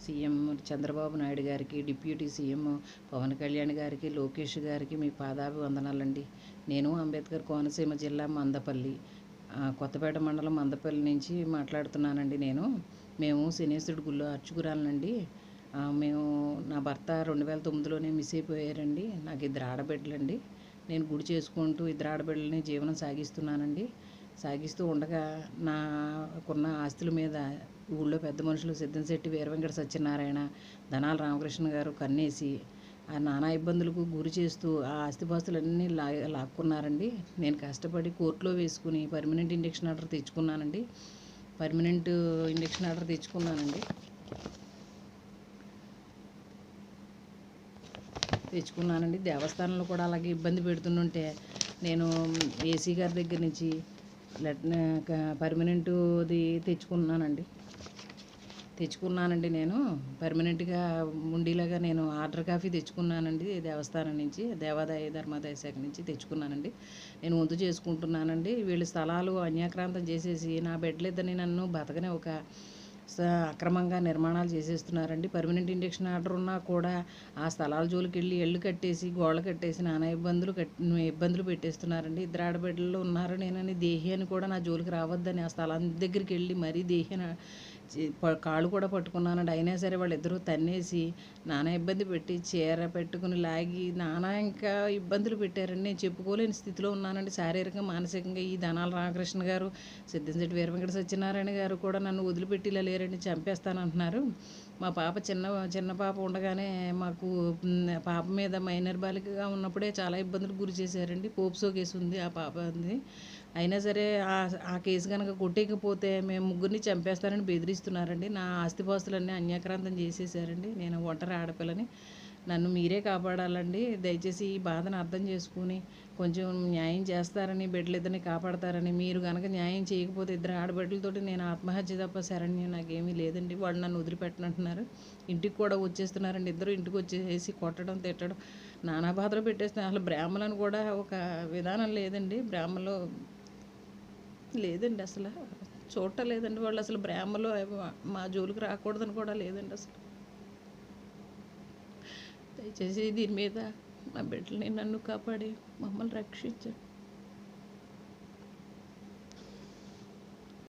CM Chandrababu Naidu గారికి, deputy CM Pawan Kalyan గారికి, లోకేష్ గారికి మీ పాదాభివందనాలండి. నేను అంబేద్కర్ కోనసీమ జిల్లా మందపల్లి, కొత్తపేట మండలం మందపల్లి నుంచి మాట్లాడుతున్నానండి. మేము శనేశ్వరుడి గుళ్ళో అర్చకురాలనండి. మేము నా భర్త 2009లోనే మిస్ అయిపోయారండి. నాకు 2 ఆడబిడ్డలండి. నేను గుడి చేసుకుంటూ 2 ఆడబిడ్డలని జీవనం సాగిస్తూ ఉండగా నాకున్న ఆస్తుల మీద ఊళ్ళో పెద్ద మనుషులు సిద్ధంశెట్టి వీరవెంకట సత్యనారాయణ, ధనాల రామకృష్ణ గారు కన్నేసి ఆ నానా ఇబ్బందులకు గురి చేస్తూ ఆ ఆస్తిపాస్తులన్నీ లాక్కున్నారండి. నేను కష్టపడి కోర్టులో వేసుకుని పర్మనెంట్ ఇంజక్షన్ ఆర్డర్ తెచ్చుకున్నానండి. దేవస్థానంలో కూడా అలాగే ఇబ్బంది పెడుతుంటే నేను ఏసీ గారి దగ్గర నుంచి పర్మనెంట్ది తెచ్చుకున్నానండి. నేను పర్మనెంట్గా ఉండేలాగా నేను ఆర్డర్ కాపీ తెచ్చుకున్నానండి. దేవస్థానం నుంచి, దేవాదాయ ధర్మాదాయ శాఖ నుంచి తెచ్చుకున్నానండి. నేను వంతు చేసుకుంటున్నానండి. వీళ్ళు స్థలాలు అన్యాక్రాంతం చేసేసి నా బిడ్డలిద్దరిని నన్ను బతకని అక్రమంగా నిర్మాణాలు చేసేస్తున్నారండి. పర్మనెంట్ ఇంజక్షన్ ఆర్డర్ ఉన్నా కూడా ఆ స్థలాల జోలికి వెళ్ళి ఇళ్ళు కట్టేసి గోడలు కట్టేసి నానా ఇబ్బందులు పెట్టేస్తున్నారండి. 2 ఆడబిడ్డలు ఉన్నారు. నేనని దేహి అని కూడా నా జోలికి రావద్దని ఆ స్థలం దగ్గరికి వెళ్ళి మరీ దేహి కాళ్ళు కూడా పట్టుకున్నానండి. అయినా సరే వాళ్ళిద్దరూ తన్నేసి నానా ఇబ్బంది పెట్టి చీర పెట్టుకుని లాగి నానా ఇంకా ఇబ్బందులు పెట్టారండి. నేను చెప్పుకోలేని స్థితిలో ఉన్నానండి, శారీరకంగా మానసికంగా. ఈ ధనాల రామకృష్ణ గారు, సిద్ధంశెట్టి వీరవెంకట సత్యనారాయణ గారు కూడా నన్ను వదిలిపెట్టి ఇలా లేరండి, చంపేస్తానంటున్నారు. మా పాప చిన్న పాప ఉండగానే మాకు పాప మీద మైనర్ బాలికగా ఉన్నప్పుడే చాలా ఇబ్బందులు గురి చేశారండి. పోప్సో కేసు ఉంది ఆ పాపది. అయినా సరే ఆ కేసు కనుక కొట్టేయకపోతే మేము ముగ్గురిని చంపేస్తారని బెదిరిస్తున్నారండి. నా ఆస్తిపాస్తులన్నీ అన్యాక్రాంతం చేసేసారండి. నేను ఒంటరి ఆడపిల్లని. నన్ను మీరే కాపాడాలండి. దయచేసి ఈ బాధను అర్థం చేసుకుని కొంచెం న్యాయం చేస్తారని, బిడ్డలిద్దరిని కాపాడతారని. మీరు కనుక న్యాయం చేయకపోతే 2 ఆడబిడ్డలతోటి నేను ఆత్మహత్య తప్ప శరణ్యం నాకేమీ లేదండి. వాళ్ళు నన్ను వదిలిపెట్టనంటున్నారు. ఇంటికి కూడా వచ్చేస్తున్నారండి. ఇద్దరు ఇంటికి వచ్చేసి కొట్టడం, తిట్టడం, నానా బాధలు పెట్టేస్తున్నారు. అసలు బ్రాహ్మణులను కూడా ఒక విధానం లేదండి. బ్రాహ్మణులు లేదండి, అసలు చూడటం లేదండి. వాళ్ళు అసలు బ్రాహ్మణులు మా జోలికి రాకూడదని కూడా లేదండి. అసలు దయచేసి దీని మీద మా బిడ్డల్ని నన్ను కాపాడి మమ్మల్ని రక్షించండి.